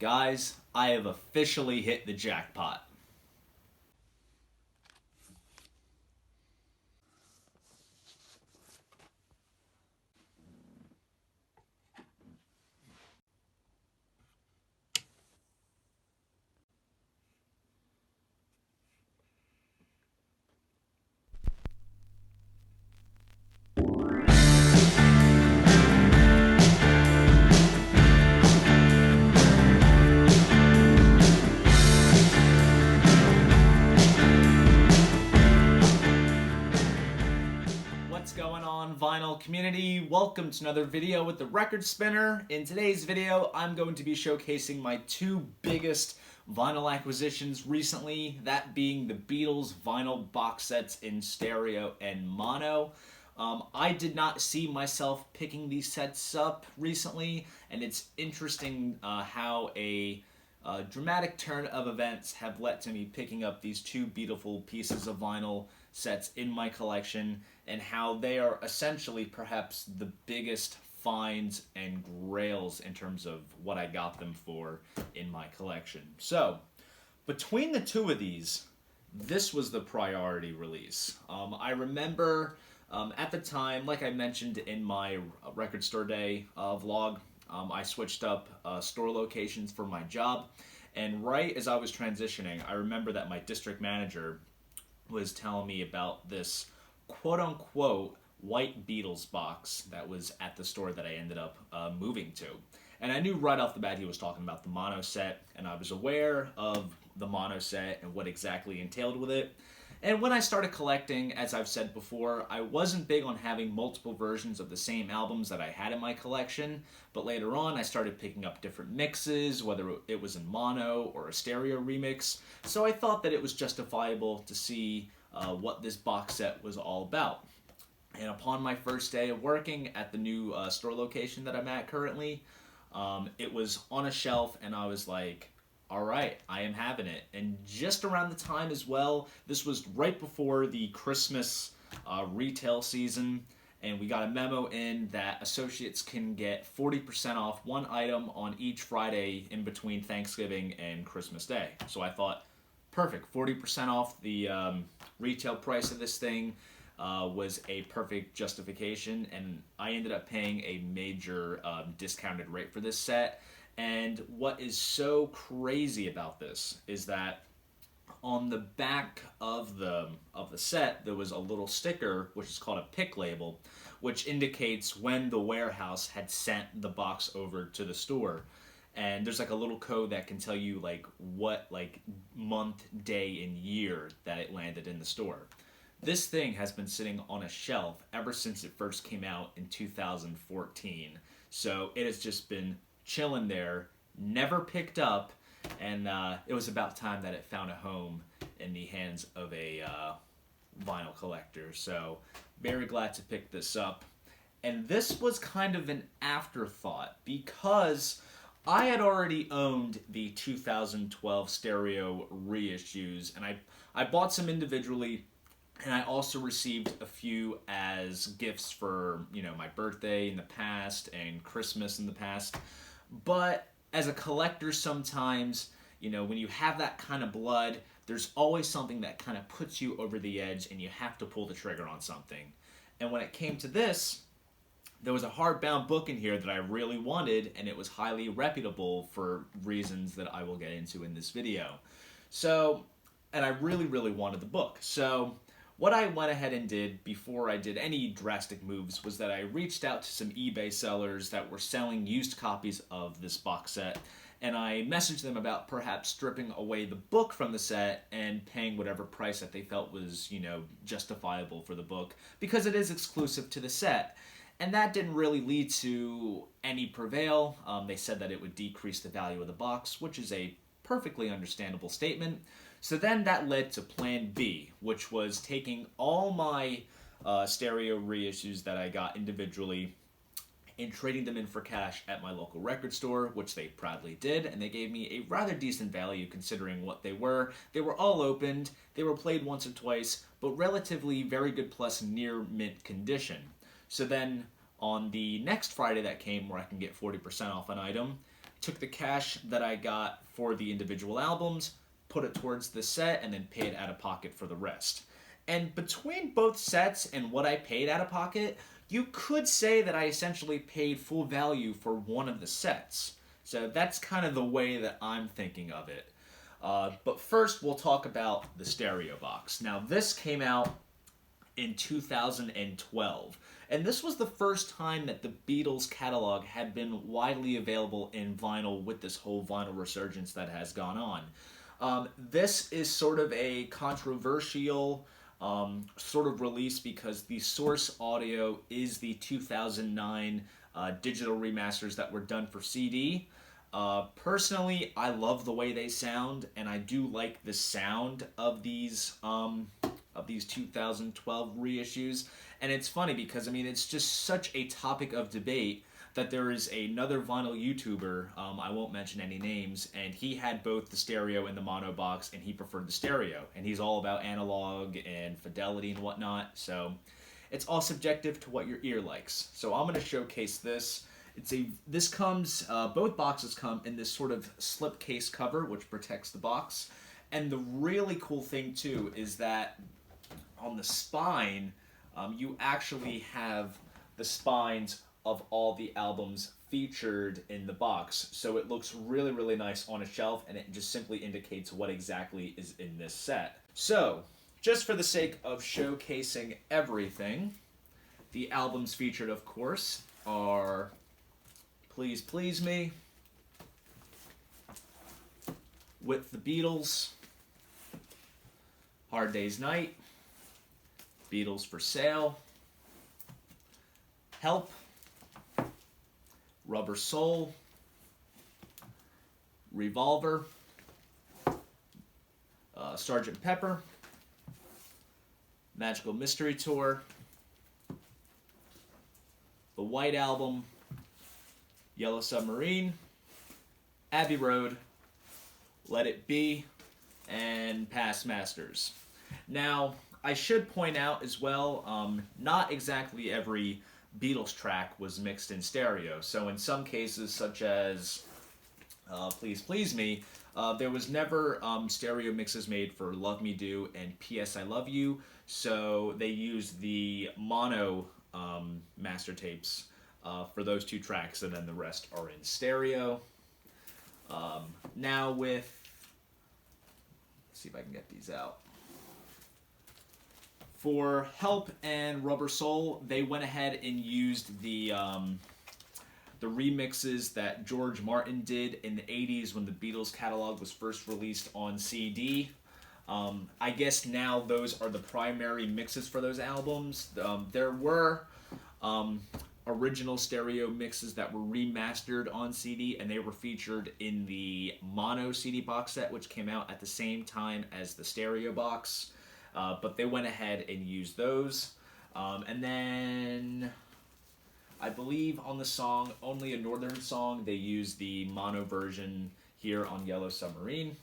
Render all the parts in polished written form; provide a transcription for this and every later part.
Guys, I have officially hit the jackpot. What's going on, vinyl community? Welcome to another video with the Record Spinner. In today's video, I'm going to be showcasing my two biggest vinyl acquisitions recently, that being the Beatles vinyl box sets in stereo and mono. I did not see myself picking these sets up recently, and it's interesting how a dramatic turn of events have led to me picking up these two beautiful pieces of vinyl sets in my collection, and how they are essentially perhaps the biggest finds and grails in terms of what I got them for in my collection. So, between the two of these, this was the priority release. I remember at the time, like I mentioned in my Record Store Day vlog, I switched up store locations for my job, and right as I was transitioning, I remember that my district manager was telling me about this quote-unquote white Beatles box that was at the store that I ended up moving to. And I knew right off the bat he was talking about the mono set, and I was aware of the mono set and what exactly entailed with it. And when I started collecting, as I've said before, I wasn't big on having multiple versions of the same albums that I had in my collection, but later on I started picking up different mixes, whether it was in mono or a stereo remix, so I thought that it was justifiable to see what this box set was all about. And upon my first day of working at the new store location that I'm at currently, it was on a shelf, and I was like, all right, I am having it. And just around the time as well, this was right before the Christmas retail season, and we got a memo in that associates can get 40% off one item on each Friday in between Thanksgiving and Christmas Day. So I thought, perfect, 40% off the retail price of this thing was a perfect justification, and I ended up paying a major discounted rate for this set. And what is so crazy about this is that on the back of the set there was a little sticker which is called a pick label, which indicates when the warehouse had sent the box over to the store. And there's like a little code that can tell you like what like month, day, and year that it landed in the store. This thing has been sitting on a shelf ever since it first came out in 2014. So it has just been chilling there, never picked up, and it was about time that it found a home in the hands of a vinyl collector. So very glad to pick this up. And this was kind of an afterthought because I had already owned the 2012 stereo reissues, and I bought some individually, and I also received a few as gifts for, my birthday in the past and Christmas in the past. But as a collector sometimes, when you have that kind of blood, there's always something that kind of puts you over the edge and you have to pull the trigger on something. And when it came to this, there was a hardbound book in here that I really wanted, and it was highly reputable for reasons that I will get into in this video. So, and I really, really wanted the book. So what I went ahead and did before I did any drastic moves was that I reached out to some eBay sellers that were selling used copies of this box set, and I messaged them about perhaps stripping away the book from the set and paying whatever price that they felt was, justifiable for the book, because it is exclusive to the set. And that didn't really lead to any prevail. They said that it would decrease the value of the box, which is a perfectly understandable statement. So then that led to Plan B, which was taking all my stereo reissues that I got individually and trading them in for cash at my local record store, which they proudly did, and they gave me a rather decent value considering what they were. They were all opened, they were played once or twice, but relatively very good plus near mint condition. So then on the next Friday that came where I can get 40% off an item, took the cash that I got for the individual albums, put it towards the set, and then paid out of pocket for the rest. And between both sets and what I paid out of pocket, you could say that I essentially paid full value for one of the sets. So that's kind of the way that I'm thinking of it. But first, we'll talk about the stereo box. Now, this came out in 2012, and this was the first time that the Beatles catalog had been widely available in vinyl with this whole vinyl resurgence that has gone on. This is sort of a controversial sort of release because the source audio is the 2009 digital remasters that were done for CD. Personally, I love the way they sound, and I do like the sound of these 2012 reissues. And it's funny because, I mean, it's just such a topic of debate that there is another vinyl YouTuber, I won't mention any names, and he had both the stereo and the mono box, and he preferred the stereo. And he's all about analog and fidelity and whatnot, so it's all subjective to what your ear likes. So I'm going to showcase this. This comes, both boxes come in this sort of slipcase cover, which protects the box. And the really cool thing, too, is that on the spine, you actually have the spines of all the albums featured in the box. So it looks really, really nice on a shelf, and it just simply indicates what exactly is in this set. So, just for the sake of showcasing everything, the albums featured, of course, are Please Please Me, With the Beatles, Hard Day's Night, Beatles for Sale, Help, Rubber Soul, Revolver, Sgt. Pepper, Magical Mystery Tour, The White Album, Yellow Submarine, Abbey Road, Let It Be, and Past Masters. Now, I should point out as well, not exactly every Beatles track was mixed in stereo. So in some cases, such as Please Please Me, there was never stereo mixes made for Love Me Do and P.S. I Love You, so they used the mono master tapes for those two tracks, and then the rest are in stereo. Now with, let's see if I can get these out. For Help and Rubber Soul, they went ahead and used the remixes that George Martin did in the 80s when the Beatles catalog was first released on CD. I guess now those are the primary mixes for those albums. There were original stereo mixes that were remastered on CD, and they were featured in the mono CD box set, which came out at the same time as the stereo box. But they went ahead and used those. And then I believe on the song Only a Northern Song, they used the mono version here on Yellow Submarine.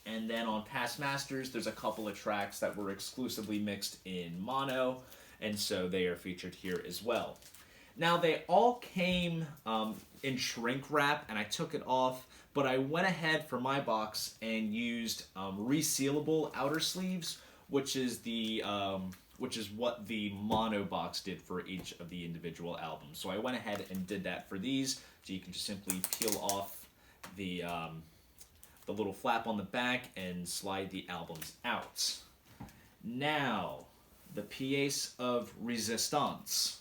And then on Past Masters, there's a couple of tracks that were exclusively mixed in mono, and so they are featured here as well. Now, they all came in shrink wrap, and I took it off, but I went ahead for my box and used resealable outer sleeves, which is what the mono box did for each of the individual albums. So I went ahead and did that for these, so you can just simply peel off the little flap on the back and slide the albums out. Now, the pièce of resistance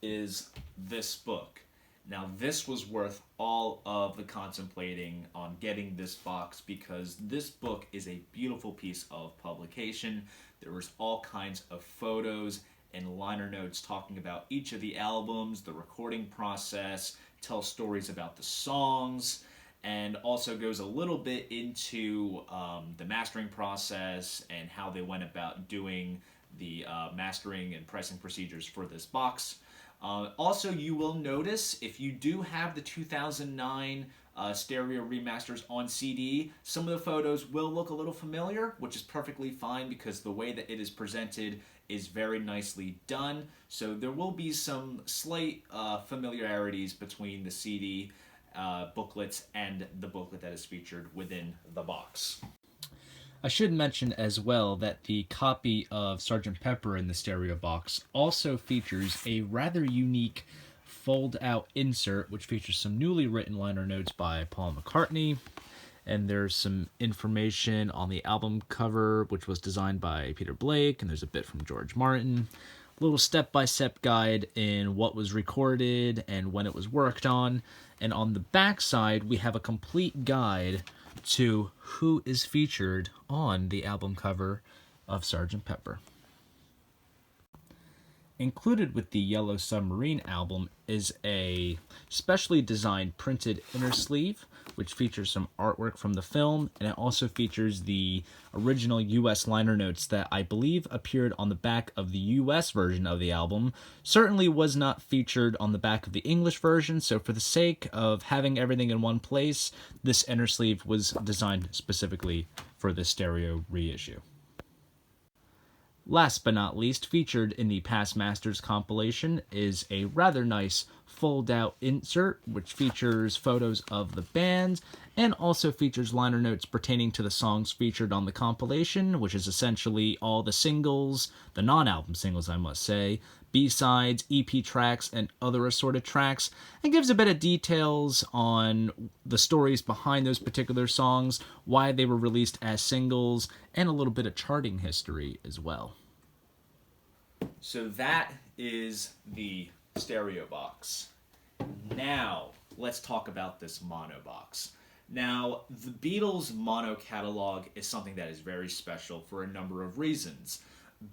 is this book. Now, this was worth all of the contemplating on getting this box, because this book is a beautiful piece of publication. There was all kinds of photos and liner notes talking about each of the albums, the recording process, tells stories about the songs, and also goes a little bit into the mastering process and how they went about doing the mastering and pricing procedures for this box. Also, you will notice if you do have the 2009 stereo remasters on CD, some of the photos will look a little familiar, which is perfectly fine because the way that it is presented is very nicely done. So there will be some slight familiarities between the CD booklets and the booklet that is featured within the box. I should mention as well that the copy of Sgt. Pepper in the stereo box also features a rather unique fold-out insert, which features some newly written liner notes by Paul McCartney, and there's some information on the album cover, which was designed by Peter Blake, and there's a bit from George Martin. A little step-by-step guide in what was recorded and when it was worked on. And on the back side, we have a complete guide to who is featured on the album cover of Sgt. Pepper. Included with the Yellow Submarine album is a specially designed printed inner sleeve, which features some artwork from the film, and it also features the original US liner notes that I believe appeared on the back of the US version of the album. Certainly was not featured on the back of the English version, so for the sake of having everything in one place, this inner sleeve was designed specifically for the stereo reissue. Last but not least, featured in the Past Masters compilation is a rather nice fold-out insert, which features photos of the band and also features liner notes pertaining to the songs featured on the compilation, which is essentially all the singles, the non-album singles, I must say, B-sides, EP tracks, and other assorted tracks, and gives a bit of details on the stories behind those particular songs, why they were released as singles, and a little bit of charting history as well. So that is the stereo box. Now, let's talk about this mono box. Now, the Beatles mono catalog is something that is very special for a number of reasons.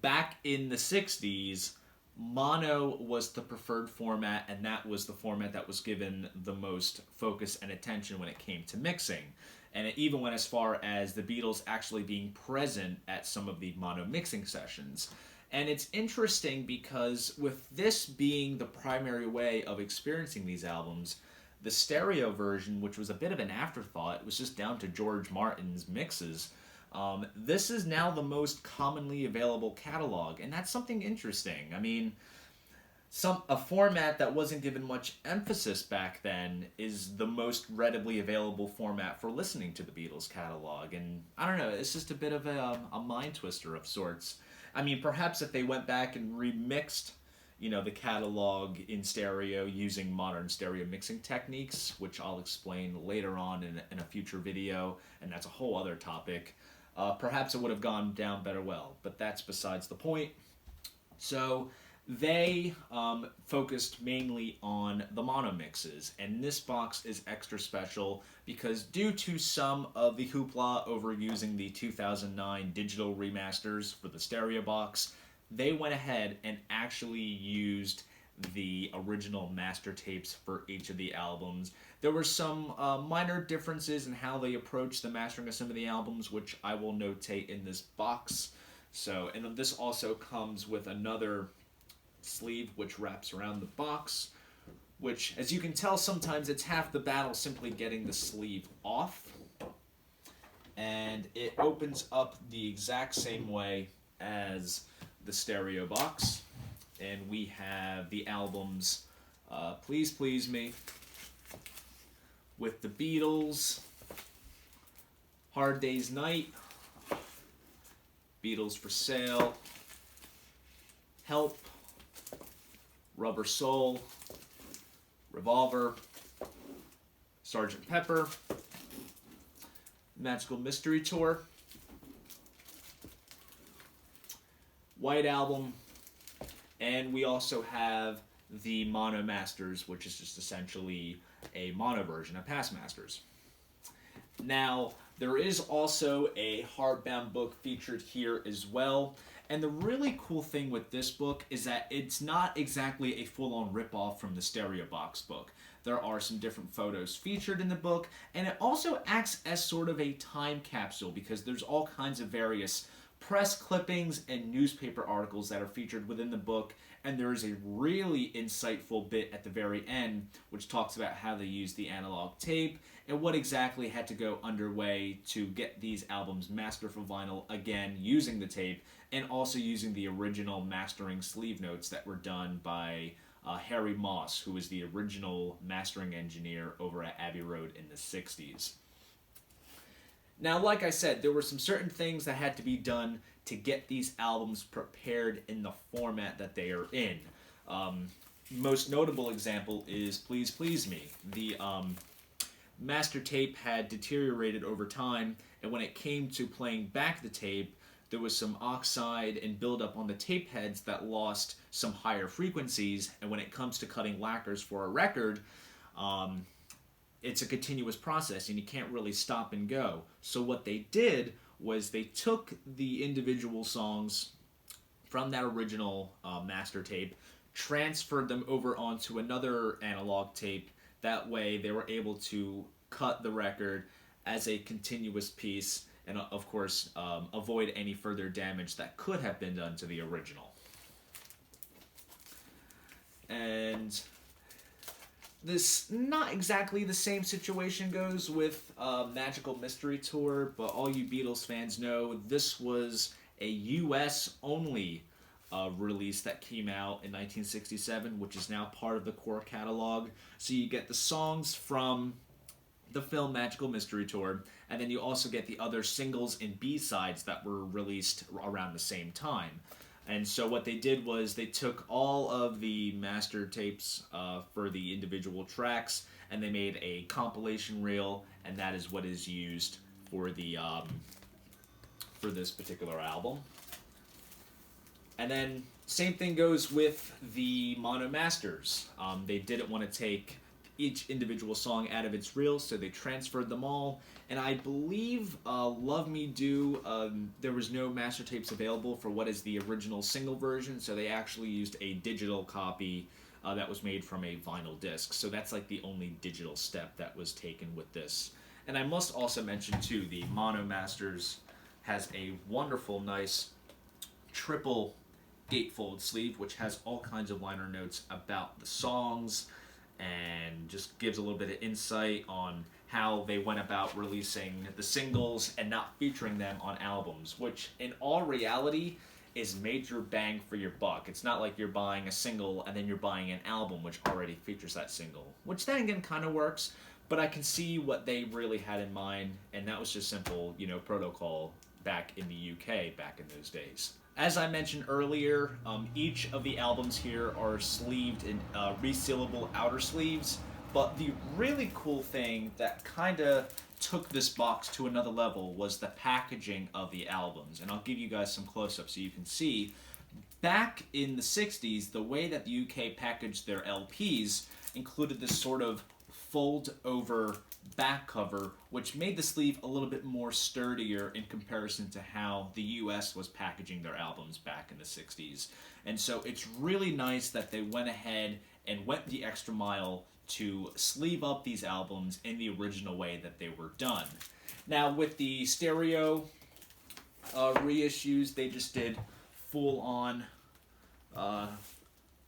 Back in the 60s, mono was the preferred format, and that was the format that was given the most focus and attention when it came to mixing. And it even went as far as the Beatles actually being present at some of the mono mixing sessions. And it's interesting because with this being the primary way of experiencing these albums, the stereo version, which was a bit of an afterthought, it was just down to George Martin's mixes, this is now the most commonly available catalog, and that's something interesting. I mean, a format that wasn't given much emphasis back then is the most readily available format for listening to the Beatles catalog, and I don't know, it's just a bit of a mind twister of sorts. I mean, perhaps if they went back and remixed, the catalog in stereo using modern stereo mixing techniques, which I'll explain later on in a future video, and that's a whole other topic, perhaps it would have gone down better well, but that's besides the point. So they focused mainly on the mono mixes, and this box is extra special because due to some of the hoopla over using the 2009 digital remasters for the stereo box, they went ahead and actually used the original master tapes for each of the albums. There were some minor differences in how they approached the mastering of some of the albums, which I will notate in this box. So, and this also comes with another sleeve which wraps around the box, which, as you can tell, sometimes it's half the battle simply getting the sleeve off, and it opens up the exact same way as the stereo box, and we have the albums Please Please Me, with the Beatles, Hard Day's Night, Beatles for Sale, Help, Rubber Soul, Revolver, Sgt. Pepper, Magical Mystery Tour, White Album, and we also have the Mono Masters, which is just essentially a mono version of Past Masters. Now, there is also a hardbound book featured here as well. And the really cool thing with this book is that it's not exactly a full-on rip-off from the stereo box book. There are some different photos featured in the book, and it also acts as sort of a time capsule because there's all kinds of various press clippings and newspaper articles that are featured within the book, And there is a really insightful bit at the very end which talks about how they used the analog tape and what exactly had to go underway to get these albums mastered for vinyl, again using the tape and also using the original mastering sleeve notes that were done by Harry Moss, who was the original mastering engineer over at Abbey Road in the 60s. Now, like I said, there were some certain things that had to be done to get these albums prepared in the format that they are in. Most notable example is Please Please Me. The master tape had deteriorated over time, and when it came to playing back the tape, there was some oxide and buildup on the tape heads that lost some higher frequencies, and when it comes to cutting lacquers for a record, it's a continuous process and you can't really stop and go. So what they did was they took the individual songs from that original master tape, transferred them over onto another analog tape. That way they were able to cut the record as a continuous piece and of course avoid any further damage that could have been done to the original. And this, not exactly the same situation goes with Magical Mystery Tour, but all you Beatles fans know this was a US only release that came out in 1967, which is now part of the core catalog. So you get the songs from the film Magical Mystery Tour, and then you also get the other singles and B-sides that were released around the same time. And so what they did was they took all of the master tapes for the individual tracks, and they made a compilation reel, and that is what is used for the for this particular album. And then same thing goes with the mono masters. They didn't want to take each individual song out of its reel, so they transferred them all. And I believe Love Me Do, there was no master tapes available for what is the original single version, so they actually used a digital copy that was made from a vinyl disc. So that's like the only digital step that was taken with this. And I must also mention too, the Mono Masters has a wonderful, nice triple gatefold sleeve, which has all kinds of liner notes about the songs and just gives a little bit of insight on how they went about releasing the singles and not featuring them on albums, which in all reality is major bang for your buck. It's not like you're buying a single and then you're buying an album which already features that single, which then again kind of works, but I can see what they really had in mind, and that was just simple, protocol back in the UK back in those days. As I mentioned earlier, each of the albums here are sleeved in resealable outer sleeves, but the really cool thing that kind of took this box to another level was the packaging of the albums. And I'll give you guys some close-ups so you can see. Back in the 60s, the way that the UK packaged their LPs included this sort of fold-over back cover, which made the sleeve a little bit more sturdier in comparison to how the US was packaging their albums back in the 60s. And so it's really nice that they went ahead and went the extra mile to sleeve up these albums in the original way that they were done. Now with the stereo reissues, they just did full-on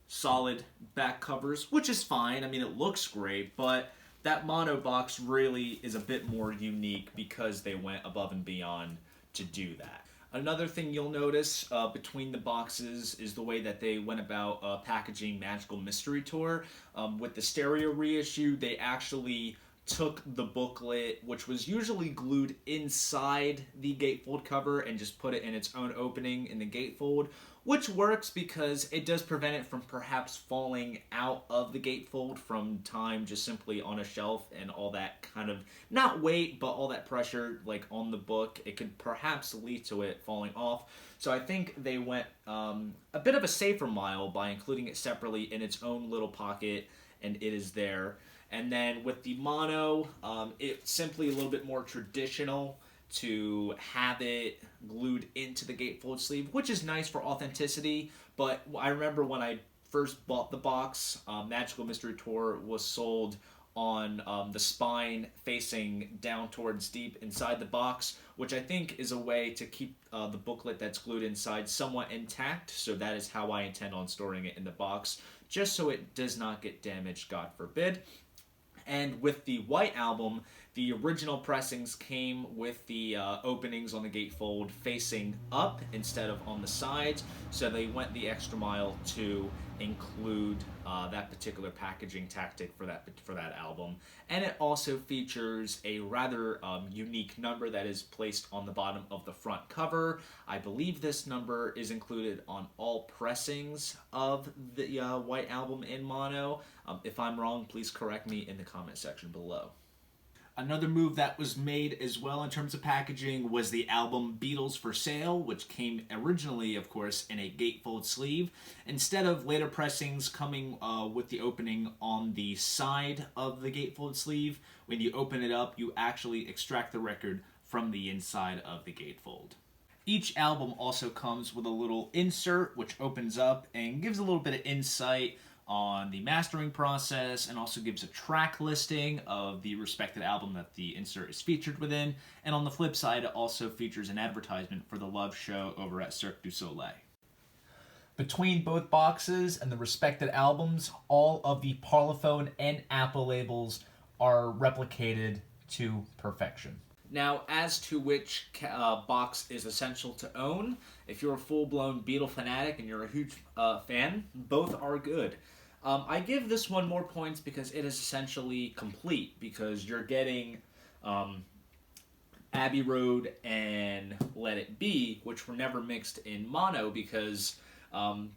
solid back covers, which is fine. I mean, it looks great, but that mono box really is a bit more unique because they went above and beyond to do that. Another thing you'll notice between the boxes is the way that they went about packaging Magical Mystery Tour. With the stereo reissue, they actually took the booklet, which was usually glued inside the gatefold cover, and just put it in its own opening in the gatefold, which works because it does prevent it from perhaps falling out of the gatefold from time just simply on a shelf and all that kind of, not weight, but all that pressure like on the book. It could perhaps lead to it falling off. So I think they went a bit of a safer mile by including it separately in its own little pocket, and it is there. And then with the mono, it's simply a little bit more traditional to have it glued into the gatefold sleeve, which is nice for authenticity. But I remember when I first bought the box, Magical Mystery Tour was sold on the spine facing down towards deep inside the box, which I think is a way to keep the booklet that's glued inside somewhat intact. So that is how I intend on storing it in the box, just so it does not get damaged, God forbid. And with the white album, the original pressings came with the openings on the gatefold facing up instead of on the sides, so they went the extra mile to include that particular packaging tactic for that album. And it also features a rather unique number that is placed on the bottom of the front cover. I believe this number is included on all pressings of the white album in mono. If I'm wrong, please correct me in the comment section below. Another move that was made as well in terms of packaging was the album Beatles for Sale, which came originally, of course, in a gatefold sleeve. Instead of later pressings coming with the opening on the side of the gatefold sleeve, when you open it up, you actually extract the record from the inside of the gatefold. Each album also comes with a little insert which opens up and gives a little bit of insight on the mastering process, and also gives a track listing of the respected album that the insert is featured within. And on the flip side, it also features an advertisement for the Love Show over at Cirque du Soleil. Between both boxes and the respected albums, all of the Parlophone and Apple labels are replicated to perfection. Now, as to which box is essential to own, if you're a full-blown Beatle fanatic and you're a huge fan, both are good. I give this one more points because it is essentially complete, because you're getting Abbey Road and Let It Be, which were never mixed in mono, because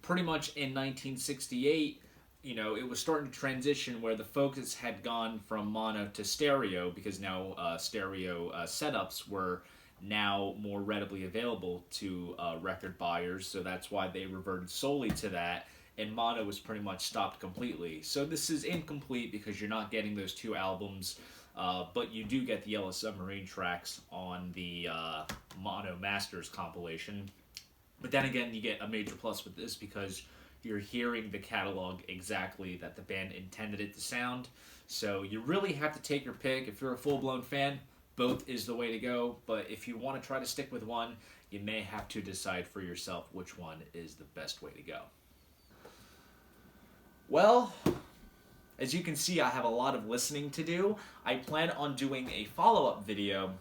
pretty much in 1968, you know, it was starting to transition where the focus had gone from mono to stereo, because now stereo setups were now more readily available to record buyers, so that's why they reverted solely to that, and mono was pretty much stopped completely. So this is incomplete because you're not getting those two albums, but you do get the Yellow Submarine tracks on the Mono Masters compilation. But then again, you get a major plus with this because you're hearing the catalog exactly that the band intended it to sound. So you really have to take your pick. If you're a full-blown fan, both is the way to go. But if you want to try to stick with one, you may have to decide for yourself which one is the best way to go. Well, as you can see, I have a lot of listening to do. I plan on doing a follow-up video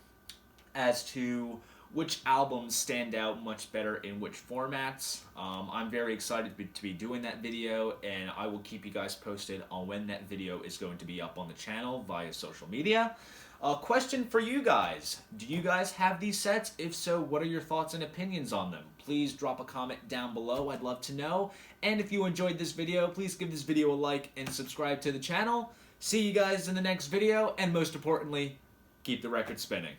as to which albums stand out much better in which formats. I'm very excited to be doing that video, and I will keep you guys posted on when that video is going to be up on the channel via social media. Question for you guys. Do you guys have these sets? If so, what are your thoughts and opinions on them? Please drop a comment down below. I'd love to know. And if you enjoyed this video, please give this video a like and subscribe to the channel. See you guys in the next video, and most importantly, keep the record spinning.